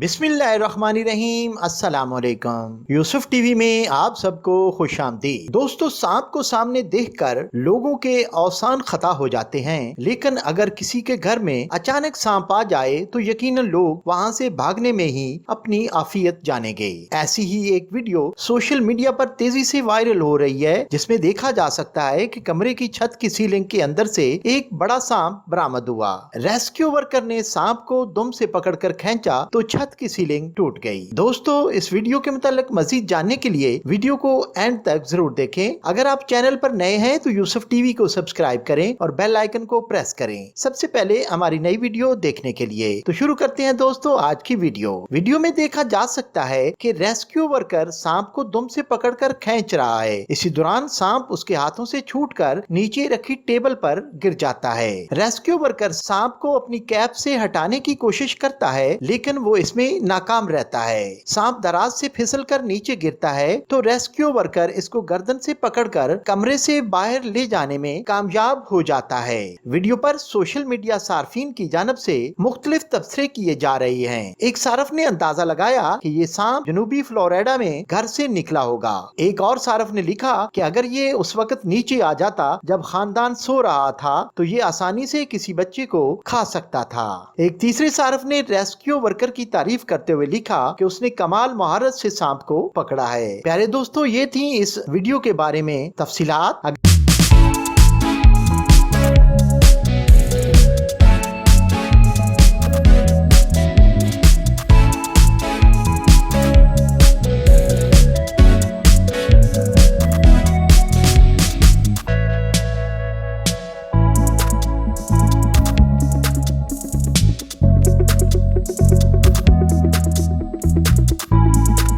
बिस्मिल्लाहिर्रहमानिर्रहीम। अस्सलाम वालेकुम। यूसुफ टीवी में आप सबको खुश आमदीद। दोस्तों, सांप को सामने देखकर लोगों के औसान खता हो जाते हैं, लेकिन अगर किसी के घर में अचानक सांप आ जाए तो यकीनन लोग वहां से भागने में ही अपनी आफियत जानेंगे। ऐसी ही एक वीडियो सोशल मीडिया पर तेजी से वायरल हो रही है, जिसमें देखा जा सकता है कि कमरे की छत की सीलिंग के अंदर से एक बड़ा सांप बरामद हुआ। रेस्क्यू वर्कर ने सांप को दुम से पकड़कर खींचा तो छत की सीलिंग टूट गई। दोस्तों, इस वीडियो के मुतालिक मजीद जानने के लिए वीडियो को एंड तक जरूर देखें। अगर आप चैनल पर नए हैं तो यूसुफ टीवी को सब्सक्राइब करें और बेल आइकन को प्रेस करें सबसे पहले हमारी नई वीडियो देखने के लिए। तो शुरू करते हैं दोस्तों आज की वीडियो में देखा जा सकता है कि रेस्क्यू वर्कर सांप को दुम से पकड़कर खींच रहा है। इसी दौरान सांप उसके हाथों से छूटकर नीचे रखी टेबल पर गिर जाता है। रेस्क्यू वर्कर सांप को अपनी कैप से हटाने की कोशिश करता है, लेकिन वो इसमें नाकाम रहता है। सांप दराज से फिसलकर नीचे गिरता है तो रेस्क्यू वर्कर इसको गर्दन से पकड़कर कमरे से बाहर ले जाने में कामयाब हो जाता है। वीडियो पर सोशल मीडिया सार्फिन की जानब से मुख्तलिफ तबसरे किए जा रहे हैं। एक सारफ ने अंदाजा लगाया कि ये सांप जनूबी फ्लोरिडा में घर से निकला होगा। एक और सारफ ने लिखा कि अगर ये उस वक्त नीचे आ जाता जब खानदान सो रहा था तो ये आसानी से किसी बच्चे को खा सकता था। एक तीसरे सारफ ने रेस्क्यू वर्कर की तारीफ करते हुए लिखा कि उसने कमाल महारत से सांप को पकड़ा है। प्यारे दोस्तों, ये थी इस वीडियो के बारे में तफसीलात।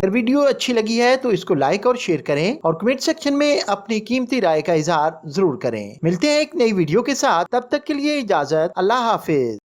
वीडियो अच्छी लगी है तो इसको लाइक और शेयर करें और कमेंट सेक्शन में अपनी कीमती राय का इजहार जरूर करें। मिलते हैं एक नई वीडियो के साथ, तब तक के लिए इजाजत। अल्लाह हाफिज।